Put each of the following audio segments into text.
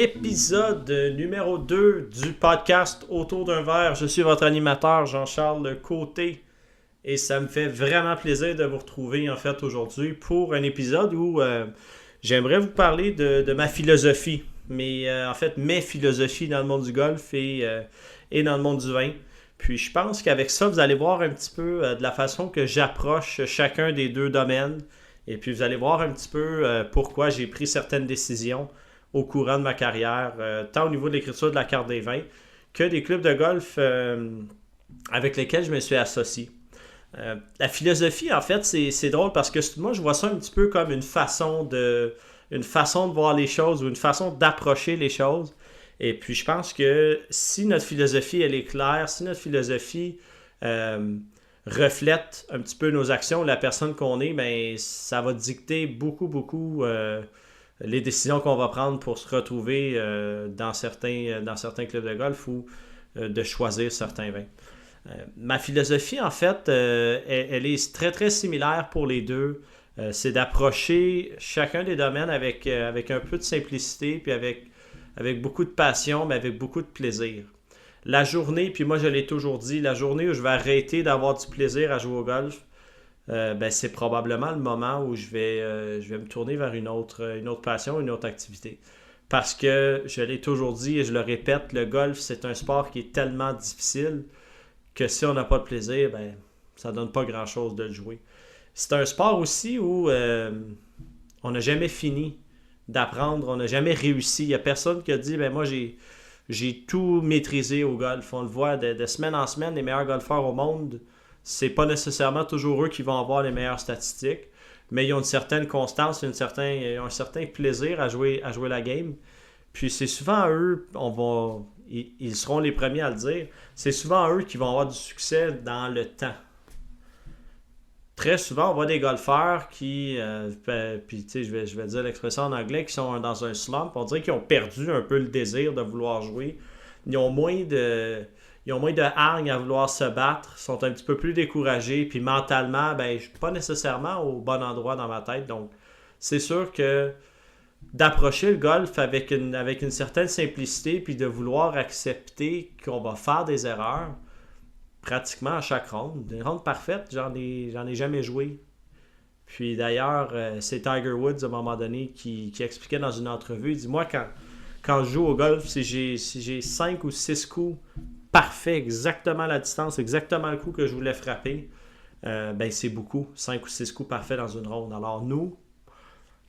Épisode numéro 2 du podcast Autour d'un verre. Je suis votre animateur Jean-Charles Côté et ça me fait vraiment plaisir de vous retrouver en fait aujourd'hui pour un épisode où j'aimerais vous parler de ma philosophie. Mais en fait mes philosophies dans le monde du golf et dans le monde du vin. Puis je pense qu'avec ça, vous allez voir un petit peu de la façon que j'approche chacun des deux domaines. Et puis vous allez voir un petit peu pourquoi j'ai pris certaines décisions au courant de ma carrière, tant au niveau de l'écriture de la carte des vins que des clubs de golf avec lesquels je me suis associé. La philosophie, en fait, c'est drôle parce que moi, je vois ça un petit peu comme une façon de voir les choses ou une façon d'approcher les choses. Et puis, je pense que si notre philosophie, elle est claire, si notre philosophie reflète un petit peu nos actions, la personne qu'on est, ben, ça va dicter beaucoup les décisions qu'on va prendre pour se retrouver dans certains clubs de golf ou de choisir certains vins. Ma philosophie, en fait, elle est très similaire pour les deux. C'est d'approcher chacun des domaines avec un peu de simplicité, puis avec beaucoup de passion, mais avec beaucoup de plaisir. La journée, puis moi je l'ai toujours dit, la journée où je vais arrêter d'avoir du plaisir à jouer au golf, ben, c'est probablement le moment où je vais me tourner vers une autre passion, une autre activité. Parce que, je l'ai toujours dit et je le répète, le golf, c'est un sport qui est tellement difficile que si on n'a pas de plaisir, ben, ça donne pas grand-chose de le jouer. C'est un sport aussi où on n'a jamais fini d'apprendre, on n'a jamais réussi. Il n'y a personne qui a dit, ben moi j'ai tout maîtrisé au golf. On le voit de semaine en semaine, les meilleurs golfeurs au monde, c'est pas nécessairement toujours eux qui vont avoir les meilleures statistiques, mais ils ont une certaine constance, ils ont un certain plaisir à jouer la game. Puis c'est souvent eux, ils seront les premiers à le dire, c'est souvent eux qui vont avoir du succès dans le temps. Très souvent, on voit des golfeurs qui, puis tu sais, je vais dire l'expression en anglais, qui sont dans un slump. On dirait qu'ils ont perdu un peu le désir de vouloir jouer. Ils ont moins de hargne à vouloir se battre, sont un petit peu plus découragés, puis mentalement, ben, je suis pas nécessairement au bon endroit dans ma tête. Donc, c'est sûr que d'approcher le golf avec une certaine simplicité, puis de vouloir accepter qu'on va faire des erreurs, pratiquement à chaque ronde. Des rondes parfaites, j'en ai jamais joué. Puis d'ailleurs, c'est Tiger Woods à un moment donné qui expliquait dans une entrevue, il dit moi quand je joue au golf, si j'ai 5 ou 6 coups parfaits, exactement la distance, exactement le coup que je voulais frapper, ben c'est beaucoup, 5 ou 6 coups parfaits dans une ronde. Alors nous,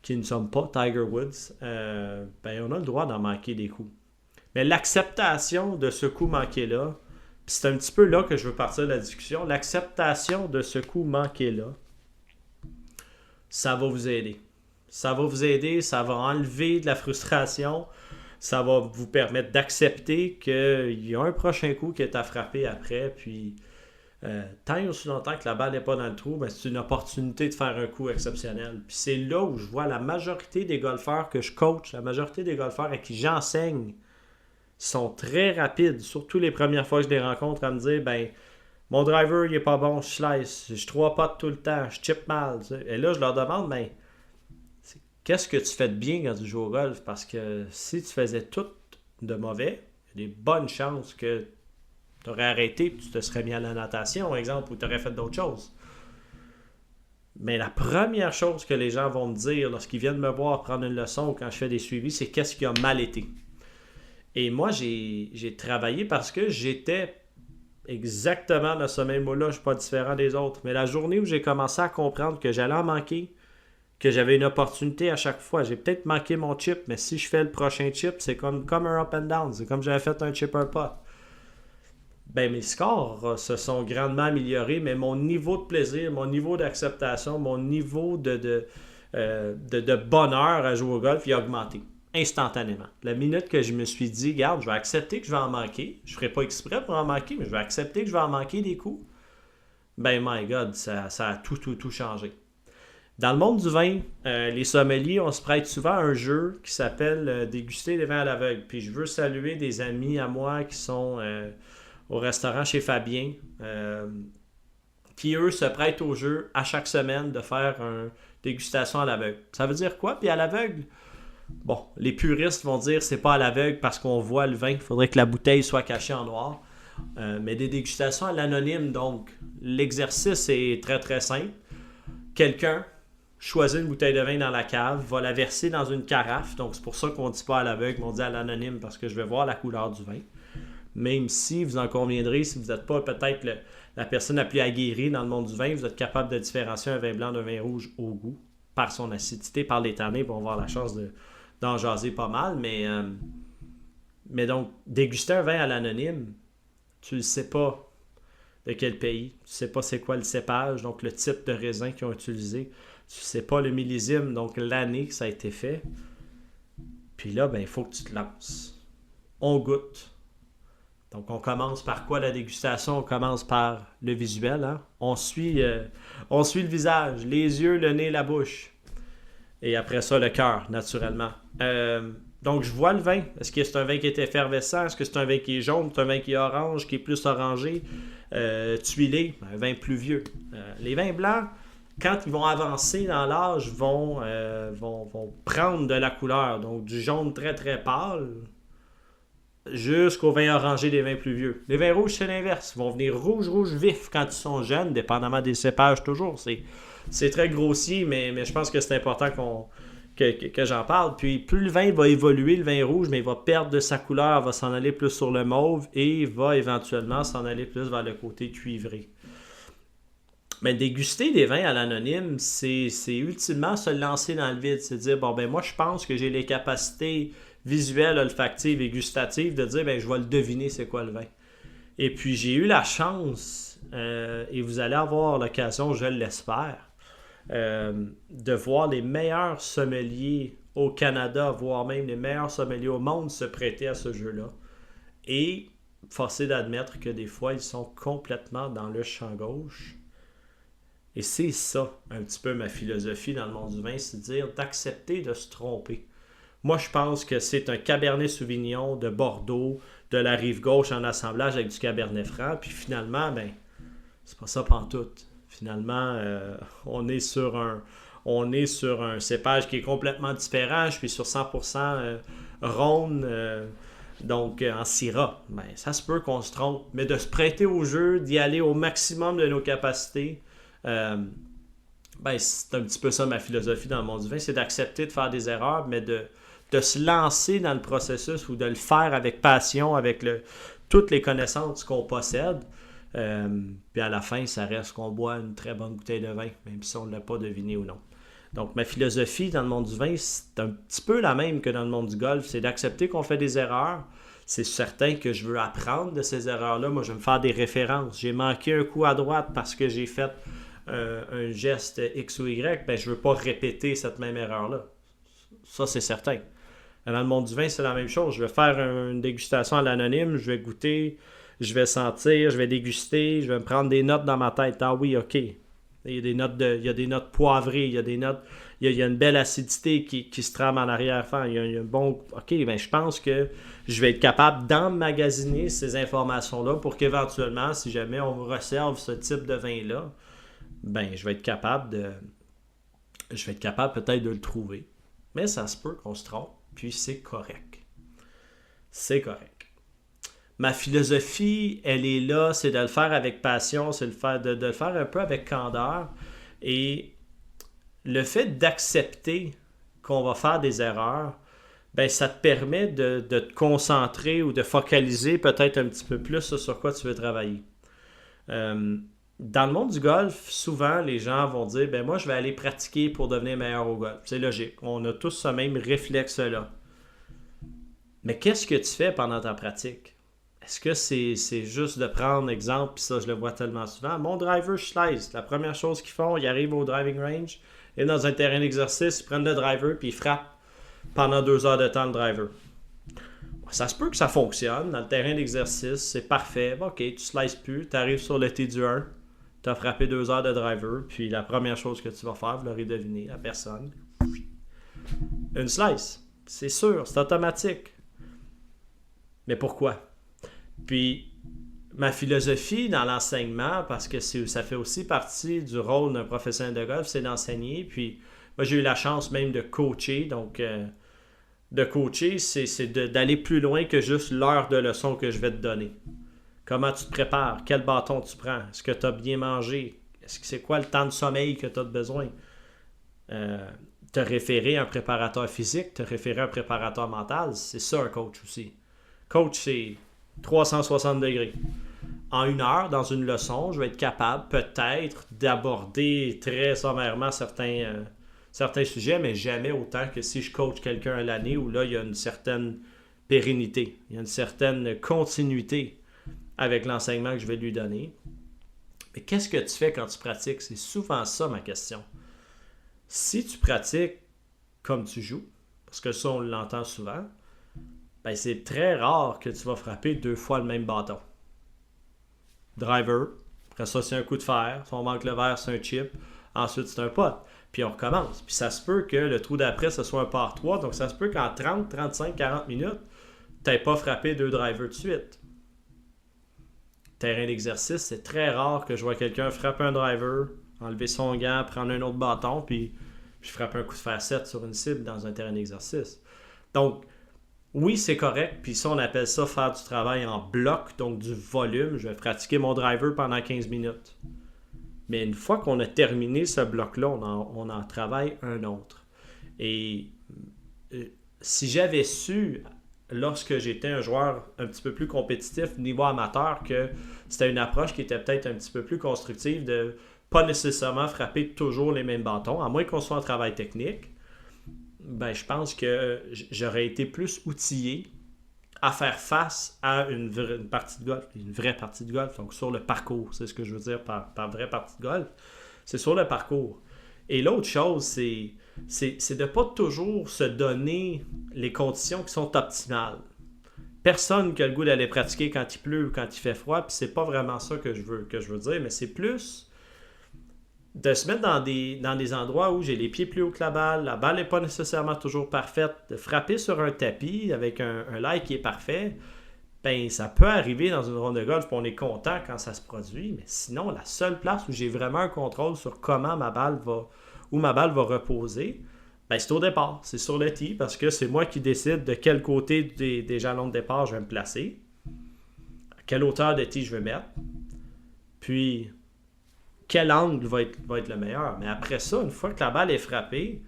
qui ne sommes pas Tiger Woods, ben on a le droit d'en manquer des coups. Mais l'acceptation de ce coup manqué-là, c'est un petit peu là que je veux partir de la discussion. L'acceptation de ce coup manqué-là, ça va vous aider. Ça va vous aider, ça va enlever de la frustration, ça va vous permettre d'accepter qu'il y a un prochain coup qui est à frapper après, puis tant et aussi longtemps que la balle n'est pas dans le trou, ben, c'est une opportunité de faire un coup exceptionnel. Puis c'est là où je vois la majorité des golfeurs que je coach, la majorité des golfeurs à qui j'enseigne, sont très rapides, surtout les premières fois que je les rencontre, à me dire, ben, mon driver, il est pas bon, je slice, je 3 potes tout le temps, je chip mal. Tu sais. Et là, je leur demande, ben, qu'est-ce que tu fais de bien quand tu joues au golf? Parce que si tu faisais tout de mauvais, il y a des bonnes chances que tu aurais arrêté et tu te serais mis à la natation, par exemple, ou tu aurais fait d'autres choses. Mais la première chose que les gens vont me dire lorsqu'ils viennent me voir prendre une leçon ou quand je fais des suivis, c'est qu'est-ce qui a mal été. Et moi, j'ai travaillé parce que j'étais exactement dans ce même mot-là. Je ne suis pas différent des autres. Mais la journée où j'ai commencé à comprendre que j'allais en manquer, que j'avais une opportunité à chaque fois, j'ai peut-être manqué mon chip, mais si je fais le prochain chip, c'est comme un up and down. C'est comme j'avais fait un chipper putt. Ben, mes scores se sont grandement améliorés, mais mon niveau de plaisir, mon niveau d'acceptation, mon niveau de bonheur à jouer au golf, il a augmenté instantanément. La minute que je me suis dit, regarde, je vais accepter que je vais en manquer, je ne ferai pas exprès pour en manquer, mais je vais accepter que je vais en manquer des coups, ben my God, ça a tout changé. Dans le monde du vin, les sommeliers, on se prête souvent à un jeu qui s'appelle déguster les vins à l'aveugle. Puis je veux saluer des amis à moi qui sont au restaurant chez Fabien, qui eux se prêtent au jeu à chaque semaine de faire une dégustation à l'aveugle. Ça veut dire quoi? Puis à l'aveugle, Bon, les puristes vont dire c'est pas à l'aveugle parce qu'on voit le vin. Il faudrait que la bouteille soit cachée en noir. Mais des dégustations à l'anonyme, donc l'exercice est très très simple. Quelqu'un choisit une bouteille de vin dans la cave, va la verser dans une carafe. Donc c'est pour ça qu'on ne dit pas à l'aveugle, mais on dit à l'anonyme parce que je vais voir la couleur du vin. Même si, vous en conviendrez, si vous n'êtes pas peut-être la personne la plus aguerrie dans le monde du vin, vous êtes capable de différencier un vin blanc d'un vin rouge au goût, par son acidité, par les tannins, pour avoir la chance d'en jaser pas mal. Mais donc, déguster un vin à l'anonyme, tu ne sais pas de quel pays, tu ne sais pas c'est quoi le cépage, donc le type de raisin qu'ils ont utilisé, tu ne sais pas le millésime, donc l'année que ça a été fait. Puis là, ben, il faut que tu te lances. On goûte. Donc, on commence par quoi la dégustation? On commence par le visuel. Hein? On suit le visage, les yeux, le nez, la bouche. Et après ça, le cœur, naturellement. Donc, je vois le vin. Est-ce que c'est un vin qui est effervescent? Est-ce que c'est un vin qui est jaune? C'est un vin qui est orange, qui est plus orangé? Tuilé? Un vin plus vieux. Les vins blancs, quand ils vont avancer dans l'âge, vont prendre de la couleur. Donc, du jaune très, très pâle jusqu'aux vins orangés des vins plus vieux. Les vins rouges, c'est l'inverse. Ils vont venir rouge vif quand ils sont jeunes, dépendamment des cépages toujours. C'est très grossier, mais je pense que c'est important que j'en parle. Puis plus le vin va évoluer, le vin rouge, mais il va perdre de sa couleur, va s'en aller plus sur le mauve et va éventuellement s'en aller plus vers le côté cuivré. Mais déguster des vins à l'anonyme, c'est ultimement se lancer dans le vide. C'est dire, bon, ben moi, je pense que j'ai les capacités visuelles, olfactives et gustatives de dire, ben je vais le deviner c'est quoi le vin. Et puis, j'ai eu la chance, et vous allez avoir l'occasion, je l'espère, de voir les meilleurs sommeliers au Canada, voire même les meilleurs sommeliers au monde se prêter à ce jeu-là. Et forcé d'admettre que des fois, ils sont complètement dans le champ gauche. Et c'est ça, un petit peu ma philosophie dans le monde du vin, c'est de dire d'accepter de se tromper. Moi, je pense que c'est un Cabernet Sauvignon de Bordeaux, de la rive gauche en assemblage avec du Cabernet Franc. Puis finalement, ben, c'est pas ça pantoute. Finalement, on est sur un cépage qui est complètement différent. Je suis sur 100% Rhône, donc en Syrah. Ben, ça se peut qu'on se trompe. Mais de se prêter au jeu, d'y aller au maximum de nos capacités, ben, c'est un petit peu ça ma philosophie dans le monde du vin, c'est d'accepter de faire des erreurs, mais de se lancer dans le processus ou de le faire avec passion, avec toutes les connaissances qu'on possède. Puis à la fin, ça reste qu'on boit une très bonne bouteille de vin, même si on ne l'a pas deviné ou non. Donc ma philosophie dans le monde du vin, c'est un petit peu la même que dans le monde du golf, c'est d'accepter qu'on fait des erreurs. C'est certain que je veux apprendre de ces erreurs-là. Moi, je vais me faire des références. J'ai manqué un coup à droite parce que j'ai fait un geste X ou Y, ben, je ne veux pas répéter cette même erreur-là. Ça, c'est certain. Dans le monde du vin, c'est la même chose. Je vais faire une dégustation à l'anonyme, je vais goûter, je vais sentir, je vais déguster, je vais me prendre des notes dans ma tête. Ah oui, OK. Il y a des notes poivrées, il y a une belle acidité qui se trame en arrière-fond. Il y a un bon... OK, ben je pense que je vais être capable d'emmagasiner ces informations-là pour qu'éventuellement, si jamais on me resserve ce type de vin-là, ben je vais être capable peut-être de le trouver. Mais ça se peut qu'on se trompe, puis c'est correct. C'est correct. Ma philosophie, elle est là, c'est de le faire avec passion, c'est de le faire un peu avec candeur. Et le fait d'accepter qu'on va faire des erreurs, ben ça te permet de te concentrer ou de focaliser peut-être un petit peu plus sur quoi tu veux travailler. Dans le monde du golf, souvent, les gens vont dire « ben moi, je vais aller pratiquer pour devenir meilleur au golf. » C'est logique. On a tous ce même réflexe-là. Mais qu'est-ce que tu fais pendant ta pratique? Est-ce que c'est juste de prendre exemple, puis ça, je le vois tellement souvent. Mon driver, je slice. La première chose qu'ils font, ils arrivent au driving range, et dans un terrain d'exercice, ils prennent le driver, puis ils frappent pendant 2 heures de temps le driver. Ça se peut que ça fonctionne. Dans le terrain d'exercice, c'est parfait. OK, tu slices plus, tu arrives sur le tee du 1, tu as frappé 2 heures de driver, puis la première chose que tu vas faire, vous l'aurez deviné, la personne, une slice. C'est sûr, c'est automatique. Mais pourquoi? Puis, ma philosophie dans l'enseignement, parce que ça fait aussi partie du rôle d'un professionnel de golf, c'est d'enseigner. Puis, moi, j'ai eu la chance même de coacher, donc de coacher, c'est d'aller plus loin que juste l'heure de leçon que je vais te donner. Comment tu te prépares? Quel bâton tu prends? Est-ce que tu as bien mangé? C'est quoi le temps de sommeil que tu as besoin? Te référer à un préparateur physique, te référer à un préparateur mental, c'est ça un coach aussi. Coach, c'est 360 degrés. En 1 heure, dans une leçon, je vais être capable peut-être d'aborder très sommairement certains sujets, mais jamais autant que si je coach quelqu'un à l'année où là, il y a une certaine pérennité, il y a une certaine continuité avec l'enseignement que je vais lui donner. Mais qu'est-ce que tu fais quand tu pratiques? C'est souvent ça ma question. Si tu pratiques comme tu joues, parce que ça on l'entend souvent, ben c'est très rare que tu vas frapper 2 fois le même bâton. Driver, après ça c'est un coup de fer, si on manque le verre c'est un chip, ensuite c'est un pot, puis on recommence. Puis ça se peut que le trou d'après ce soit un par 3, donc ça se peut qu'en 30, 35, 40 minutes, tu n'aies pas frappé 2 drivers de suite. Terrain d'exercice, c'est très rare que je vois quelqu'un frapper un driver, enlever son gant, prendre un autre bâton, puis frapper un coup de fer 7 sur une cible dans un terrain d'exercice. Donc, oui, c'est correct, puis ça, on appelle ça faire du travail en bloc, donc du volume. Je vais pratiquer mon driver pendant 15 minutes. Mais une fois qu'on a terminé ce bloc-là, on en travaille un autre. Et si j'avais su, lorsque j'étais un joueur un petit peu plus compétitif, niveau amateur, que c'était une approche qui était peut-être un petit peu plus constructive de pas nécessairement frapper toujours les mêmes bâtons, à moins qu'on soit en travail technique, ben je pense que j'aurais été plus outillé à faire face à une partie de golf, une vraie partie de golf, donc sur le parcours, c'est ce que je veux dire par vraie partie de golf, c'est sur le parcours. Et l'autre chose, c'est de ne pas toujours se donner les conditions qui sont optimales. Personne qui a le goût d'aller pratiquer quand il pleut ou quand il fait froid, puis c'est pas vraiment ça que je veux dire, mais c'est plus de se mettre dans des endroits où j'ai les pieds plus haut que la balle n'est pas nécessairement toujours parfaite, de frapper sur un tapis avec un lie qui est parfait, ben ça peut arriver dans une ronde de golf, puis on est content quand ça se produit, mais sinon, la seule place où j'ai vraiment un contrôle sur comment ma balle va reposer, ben c'est au départ, c'est sur le tee, parce que c'est moi qui décide de quel côté des jalons de départ je vais me placer, à quelle hauteur de tee je vais mettre, puis quel angle va être le meilleur. Mais après ça, une fois que la balle est frappée,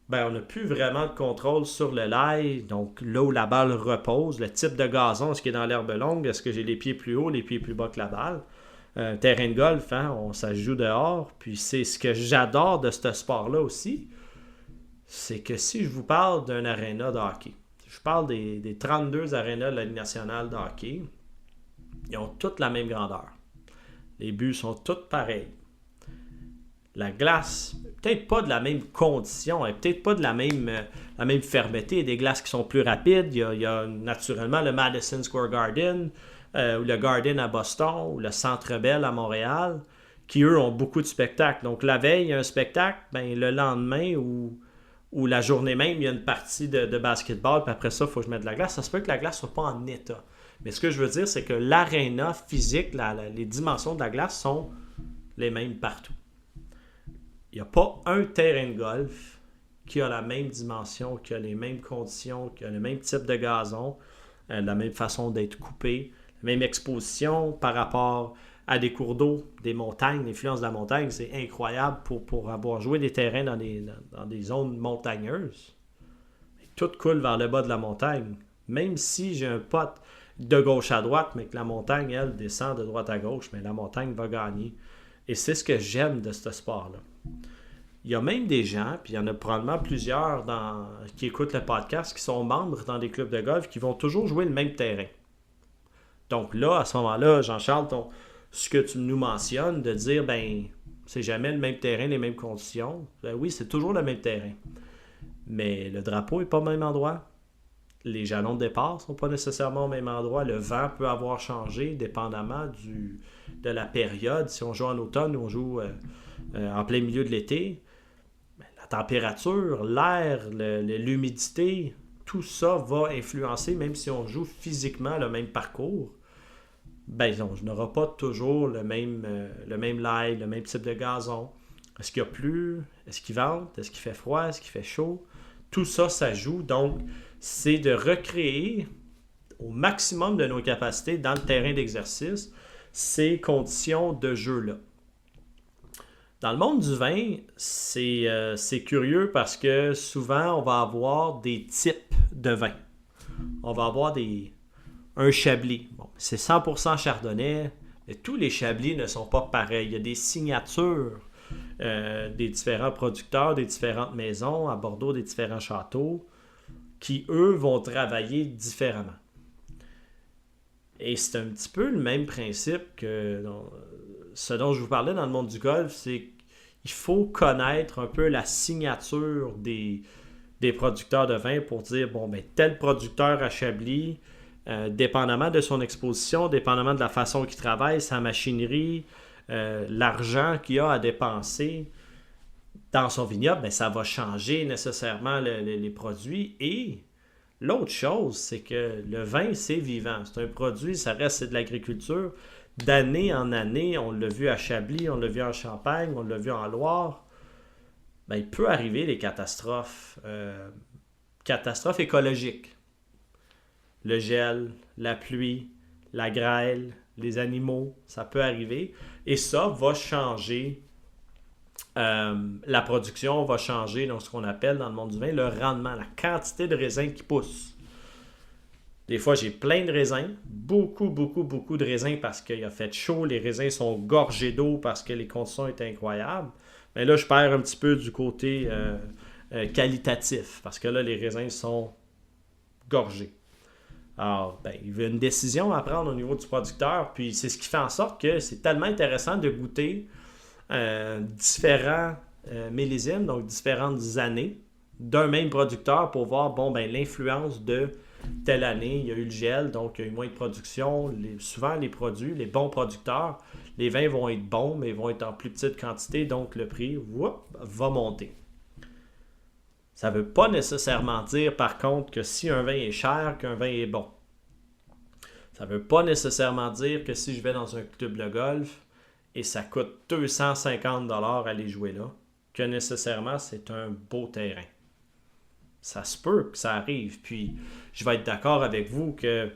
ben on n'a plus vraiment de contrôle sur le lie, donc là où la balle repose, le type de gazon, est-ce qu'il est dans l'herbe longue, est-ce que j'ai les pieds plus hauts, les pieds plus bas que la balle. Terrain de golf, hein, ça se joue dehors, puis c'est ce que j'adore de ce sport-là aussi, c'est que si je vous parle d'un aréna de hockey, je parle des 32 arénas de la Ligue nationale de hockey, ils ont toutes la même grandeur. Les buts sont tous pareils. La glace, peut-être pas de la même condition, peut-être pas de la même fermeté. Il y a des glaces qui sont plus rapides. Il y a naturellement le Madison Square Garden, ou le Garden à Boston, ou le Centre Bell à Montréal, qui eux ont beaucoup de spectacles. Donc la veille, il y a un spectacle, ben, le lendemain ou la journée même, il y a une partie de basketball, puis après ça, il faut que je mette de la glace. Ça se peut que la glace ne soit pas en état. Mais ce que je veux dire, c'est que l'aréna physique, les dimensions de la glace sont les mêmes partout. Il n'y a pas un terrain de golf qui a la même dimension, qui a les mêmes conditions, qui a le même type de gazon, la même façon d'être coupé, la même exposition par rapport à des cours d'eau, des montagnes, l'influence de la montagne. C'est incroyable pour avoir joué des terrains dans des zones montagneuses. Tout coule vers le bas de la montagne. Même si j'ai un pote de gauche à droite, mais que la montagne, elle, descend de droite à gauche, mais la montagne va gagner. Et c'est ce que j'aime de ce sport-là. Il y a même des gens, puis il y en a probablement plusieurs qui écoutent le podcast, qui sont membres dans des clubs de golf, qui vont toujours jouer le même terrain. Donc là, à ce moment-là, Jean-Charles, ce que tu nous mentionnes, de dire, ben, c'est jamais le même terrain, les mêmes conditions. Ben oui, c'est toujours le même terrain. Mais le drapeau n'est pas au même endroit. Les jalons de départ ne sont pas nécessairement au même endroit. Le vent peut avoir changé dépendamment de la période. Si on joue en automne ou on joue en plein milieu de l'été, la température, l'air, l'humidité, tout ça va influencer, même si on joue physiquement le même parcours. Ben non, je n'aurai pas toujours le même lie, le même type de gazon. Est-ce qu'il y a plu? Est-ce qu'il vente? Est-ce qu'il fait froid? Est-ce qu'il fait chaud? tout ça, ça joue. Donc, c'est de recréer au maximum de nos capacités dans le terrain d'exercice ces conditions de jeu-là. Dans le monde du vin, c'est curieux parce que souvent, on va avoir des types de vins. On va avoir un Chablis. Bon, c'est 100% chardonnay, mais tous les Chablis ne sont pas pareils. Il y a des signatures des différents producteurs, des différentes maisons, à Bordeaux, des différents châteaux, qui, eux, vont travailler différemment. Et c'est un petit peu le même principe que ce dont je vous parlais dans le monde du golf, c'est qu'il faut connaître un peu la signature des producteurs de vin pour dire, bon, ben tel producteur à Chablis, dépendamment de son exposition, dépendamment de la façon qu'il travaille, sa machinerie, l'argent qu'il a à dépenser dans son vignoble, ben, ça va changer nécessairement les produits. Et l'autre chose, c'est que le vin, c'est vivant. C'est un produit, ça reste c'est de l'agriculture. D'année en année, on l'a vu à Chablis, on l'a vu en Champagne, on l'a vu en Loire. Ben, il peut arriver des catastrophes écologiques. Le gel, la pluie, la grêle, les animaux, ça peut arriver. Et ça va changer, la production va changer dans ce qu'on appelle dans le monde du vin le rendement, la quantité de raisins qui poussent. Des fois, j'ai plein de raisins, beaucoup de raisins parce qu'il a fait chaud, les raisins sont gorgés d'eau parce que les conditions étaient incroyables. Mais là, je perds un petit peu du côté qualitatif parce que là, les raisins sont gorgés. Alors, ben, il y a une décision à prendre au niveau du producteur, puis c'est ce qui fait en sorte que c'est tellement intéressant de goûter différents millésimes, donc différentes années d'un même producteur pour voir, bon, ben, l'influence de telle année, il y a eu le gel, donc il y a eu moins de production. Souvent, les produits, les bons producteurs, les vins vont être bons, mais ils vont être en plus petite quantité, donc le prix va monter. Ça ne veut pas nécessairement dire, par contre, que si un vin est cher, qu'un vin est bon. Ça ne veut pas nécessairement dire que si je vais dans un club de golf et ça coûte 250$ aller jouer là, que nécessairement c'est un beau terrain. Ça se peut que ça arrive. Puis, je vais être d'accord avec vous que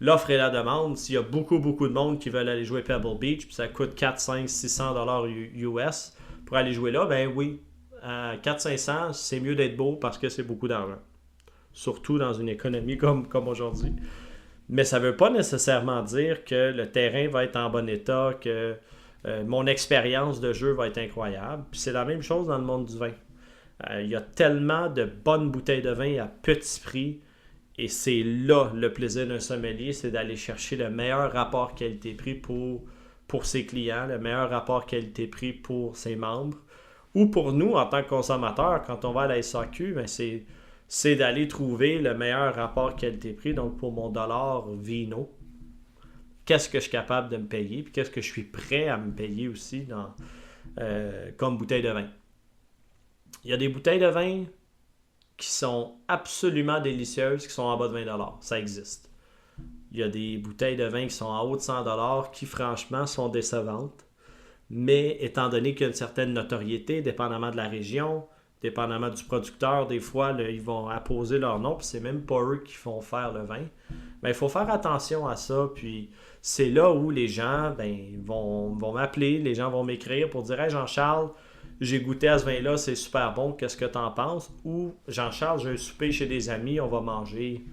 l'offre et la demande, s'il y a beaucoup de monde qui veulent aller jouer Pebble Beach, puis ça coûte 4, 5, 600$ US pour aller jouer là, ben oui, à 400-500$, c'est mieux d'être beau parce que c'est beaucoup d'argent. Surtout dans une économie comme aujourd'hui. Mais ça ne veut pas nécessairement dire que le terrain va être en bon état, que mon expérience de jeu va être incroyable. Puis c'est la même chose dans le monde du vin. Il y a tellement de bonnes bouteilles de vin à petit prix et c'est là le plaisir d'un sommelier, c'est d'aller chercher le meilleur rapport qualité-prix pour ses clients, le meilleur rapport qualité-prix pour ses membres ou pour nous en tant que consommateurs, quand on va à la SAQ, ben c'est d'aller trouver le meilleur rapport qualité-prix. Donc pour mon dollar vino, qu'est-ce que je suis capable de me payer puis qu'est-ce que je suis prêt à me payer aussi comme bouteille de vin. Il y a des bouteilles de vin qui sont absolument délicieuses, qui sont en bas de 20$. Ça existe. Il y a des bouteilles de vin qui sont en haut de 100$, qui franchement sont décevantes. Mais étant donné qu'il y a une certaine notoriété, dépendamment de la région, dépendamment du producteur, des fois, ils vont apposer leur nom, puis c'est même pas eux qui font faire le vin. Mais il faut faire attention à ça, puis c'est là où les gens vont m'appeler, les gens vont m'écrire pour dire « Hey Jean-Charles, j'ai goûté à ce vin-là, c'est super bon, qu'est-ce que tu en penses? » Ou « Jean-Charles, j'ai un souper chez des amis, on va manger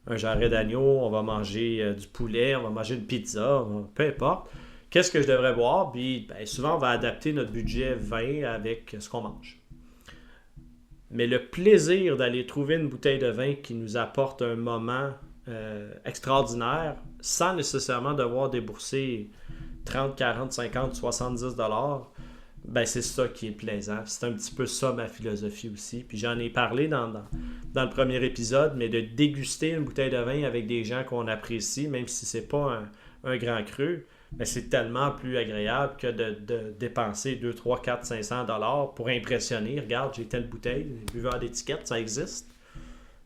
un jarret d'agneau, on va manger du poulet, on va manger une pizza, peu importe. Qu'est-ce que je devrais boire? » Puis souvent, on va adapter notre budget vin avec ce qu'on mange. Mais le plaisir d'aller trouver une bouteille de vin qui nous apporte un moment extraordinaire, sans nécessairement devoir débourser 30, 40, 50, 70$, ben c'est ça qui est plaisant. C'est un petit peu ça ma philosophie aussi. Puis j'en ai parlé dans le premier épisode, mais de déguster une bouteille de vin avec des gens qu'on apprécie, même si c'est pas un grand cru, ben c'est tellement plus agréable que de dépenser 2, 3, 4, 500$ pour impressionner. Regarde, j'ai telle bouteille, les buveurs d'étiquette, ça existe.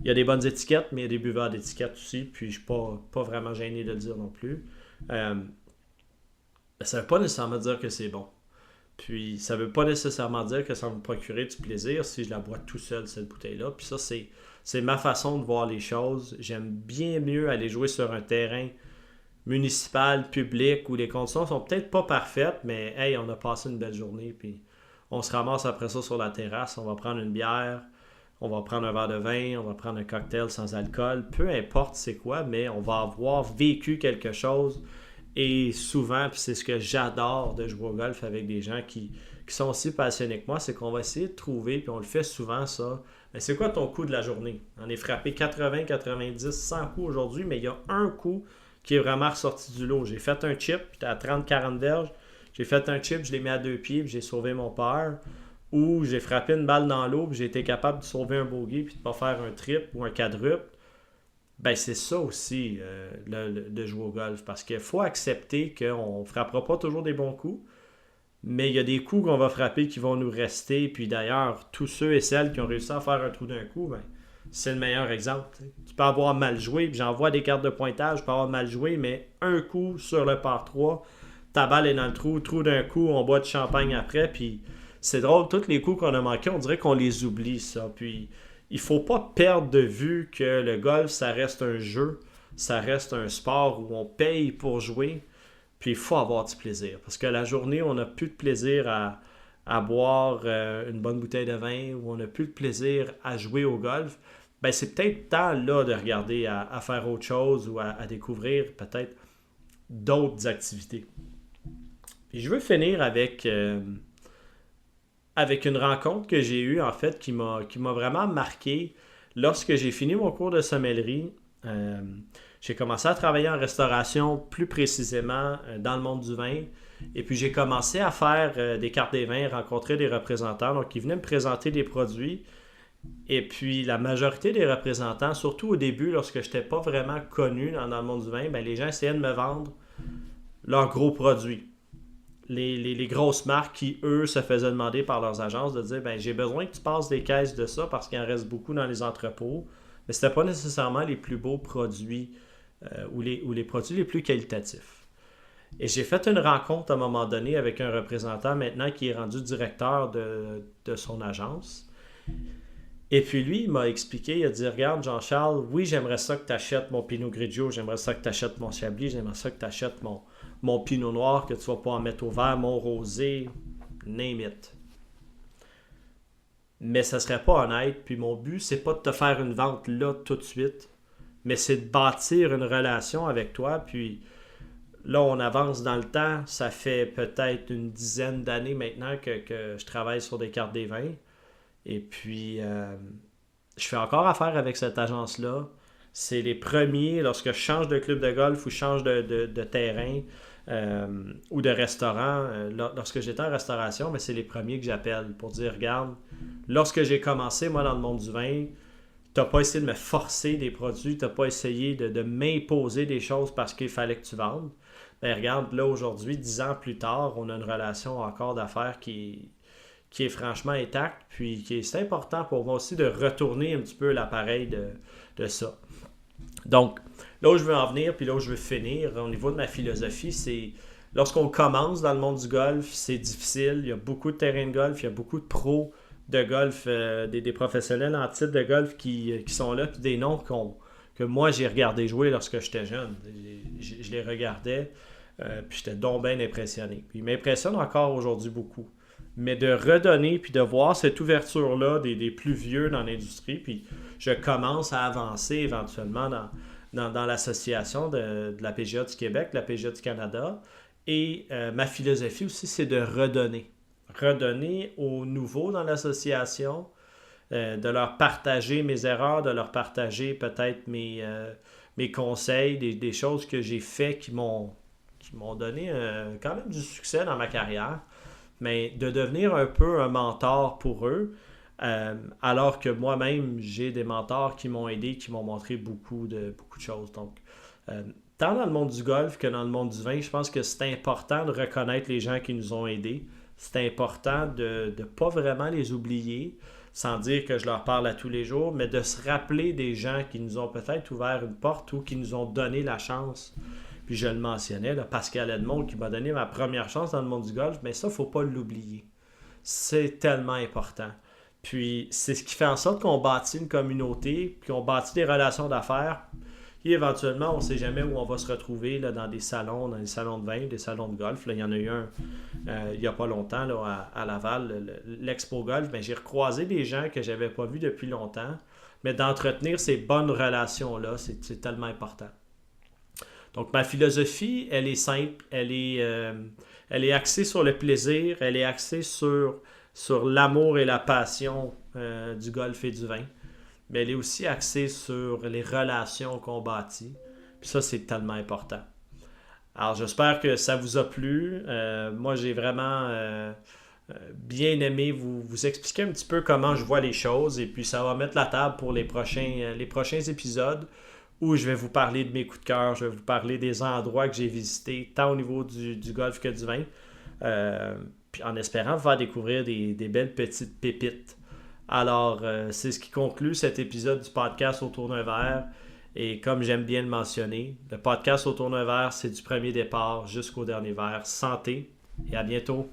Il y a des bonnes étiquettes, mais il y a des buveurs d'étiquette aussi, puis je ne suis pas vraiment gêné de le dire non plus. Ça ne veut pas nécessairement dire que c'est bon. Puis ça veut pas nécessairement dire que ça va me procurer du plaisir si je la bois tout seul, cette bouteille-là. Puis ça, c'est ma façon de voir les choses. J'aime bien mieux aller jouer sur un terrain municipal, public, où les conditions sont peut-être pas parfaites, mais hey, on a passé une belle journée, puis on se ramasse après ça sur la terrasse, on va prendre une bière, on va prendre un verre de vin, on va prendre un cocktail sans alcool, peu importe c'est quoi, mais on va avoir vécu quelque chose. Et souvent, puis c'est ce que j'adore de jouer au golf avec des gens qui sont aussi passionnés que moi, c'est qu'on va essayer de trouver, puis on le fait souvent ça, mais c'est quoi ton coup de la journée? On est frappé 80, 90, 100 coups aujourd'hui, mais il y a un coup qui est vraiment ressorti du lot. J'ai fait un chip, puis j'étais à 30-40 verges, j'ai fait un chip, je l'ai mis à 2 pieds, puis j'ai sauvé mon par. Ou j'ai frappé une balle dans l'eau, puis j'ai été capable de sauver un bogey, puis de ne pas faire un triple ou un quadruple. Ben c'est ça aussi de jouer au golf, parce qu'il faut accepter qu'on ne frappera pas toujours des bons coups, mais il y a des coups qu'on va frapper qui vont nous rester, puis d'ailleurs, tous ceux et celles qui ont réussi à faire un trou d'un coup, ben, c'est le meilleur exemple. Tu peux avoir mal joué, puis j'envoie des cartes de pointage, je peux avoir mal joué, mais un coup sur le par 3, ta balle est dans le trou d'un coup, on boit du champagne après, puis c'est drôle, tous les coups qu'on a manqués, on dirait qu'on les oublie, ça, puis il faut pas perdre de vue que le golf, ça reste un jeu, ça reste un sport où on paye pour jouer, puis il faut avoir du plaisir. Parce que la journée, on n'a plus de plaisir à boire une bonne bouteille de vin, ou on n'a plus de plaisir à jouer au golf, ben c'est peut-être temps là de regarder à faire autre chose ou à découvrir peut-être d'autres activités. Puis je veux finir avec une rencontre que j'ai eue, en fait, qui m'a vraiment marqué. Lorsque j'ai fini mon cours de sommellerie, j'ai commencé à travailler en restauration, plus précisément dans le monde du vin. Et puis j'ai commencé à faire des cartes des vins, rencontrer des représentants. Donc ils venaient me présenter des produits. Et puis la majorité des représentants, surtout au début, lorsque je n'étais pas vraiment connu dans le monde du vin, ben, les gens essayaient de me vendre leurs gros produits. Les grosses marques qui, eux, se faisaient demander par leurs agences de dire ben, j'ai besoin que tu passes des caisses de ça parce qu'il en reste beaucoup dans les entrepôts. Mais ce n'était pas nécessairement les plus beaux produits ou les produits les plus qualitatifs. Et j'ai fait une rencontre à un moment donné avec un représentant maintenant qui est rendu directeur de son agence. Et puis lui, il m'a expliqué, il a dit regarde Jean-Charles, oui, j'aimerais ça que tu achètes mon Pinot Grigio, j'aimerais ça que tu achètes mon Chablis, j'aimerais ça que tu achètes mon Pinot Noir, que tu vas pas en mettre au vert, mon rosé, name it. Mais ça serait pas honnête, puis mon but, c'est pas de te faire une vente là tout de suite, mais c'est de bâtir une relation avec toi, puis là, on avance dans le temps, ça fait peut-être une dizaine d'années maintenant que je travaille sur des cartes des vins, et puis je fais encore affaire avec cette agence-là. C'est les premiers, lorsque je change de club de golf ou je change de terrain, ou de restaurant, lorsque j'étais en restauration, mais c'est les premiers que j'appelle pour dire regarde, lorsque j'ai commencé moi dans le monde du vin, t'as pas essayé de me forcer des produits, t'as pas essayé de m'imposer des choses parce qu'il fallait que tu vendes. Ben regarde, là aujourd'hui, 10 ans plus tard, on a une relation encore d'affaires qui est franchement intacte, puis c'est important pour moi aussi de retourner un petit peu l'appareil de ça. Donc, là où je veux en venir, puis là où je veux finir, au niveau de ma philosophie, c'est lorsqu'on commence dans le monde du golf, c'est difficile. Il y a beaucoup de terrains de golf, il y a beaucoup de pros de golf, des professionnels en titre de golf qui sont là, puis des noms que moi j'ai regardé jouer lorsque j'étais jeune. Je les regardais, puis j'étais donc bien impressionné. Puis ils m'impressionnent encore aujourd'hui beaucoup. Mais de redonner, puis de voir cette ouverture-là des plus vieux dans l'industrie, puis je commence à avancer éventuellement dans l'association de la PGA du Québec, la PGA du Canada. Et ma philosophie aussi, c'est de redonner. Redonner aux nouveaux dans l'association, de leur partager mes erreurs, de leur partager peut-être mes conseils, des choses que j'ai fait qui m'ont donné quand même du succès dans ma carrière. Mais de devenir un peu un mentor pour eux, alors que moi-même, j'ai des mentors qui m'ont aidé, qui m'ont montré beaucoup de choses. Donc, tant dans le monde du golf que dans le monde du vin, je pense que c'est important de reconnaître les gens qui nous ont aidés. C'est important de ne pas vraiment les oublier, sans dire que je leur parle à tous les jours, mais de se rappeler des gens qui nous ont peut-être ouvert une porte ou qui nous ont donné la chance Puis je le mentionnais, là, Pascal Edmond qui m'a donné ma première chance dans le monde du golf, mais ça, il ne faut pas l'oublier. C'est tellement important. Puis c'est ce qui fait en sorte qu'on bâtit une communauté, puis qu'on bâtit des relations d'affaires. Et éventuellement, on ne sait jamais où on va se retrouver là, dans des salons de vin, des salons de golf. Là, il y en a eu un il n'y a pas longtemps là, à Laval, l'Expo Golf. Ben, j'ai recroisé des gens que je n'avais pas vus depuis longtemps. Mais d'entretenir ces bonnes relations-là, c'est tellement important. Donc, ma philosophie, elle est simple, elle est axée sur le plaisir, elle est axée sur l'amour et la passion du golf et du vin, mais elle est aussi axée sur les relations qu'on bâtit. Puis ça, c'est tellement important. Alors, j'espère que ça vous a plu. Moi, j'ai vraiment bien aimé vous expliquer un petit peu comment je vois les choses, et puis ça va mettre la table pour les prochains épisodes où je vais vous parler de mes coups de cœur, je vais vous parler des endroits que j'ai visités, tant au niveau du golf que du vin, puis en espérant vous faire découvrir des belles petites pépites. Alors, c'est ce qui conclut cet épisode du podcast Autour d'un verre. Et comme j'aime bien le mentionner, le podcast Autour d'un verre, c'est du premier départ jusqu'au dernier verre. Santé et à bientôt!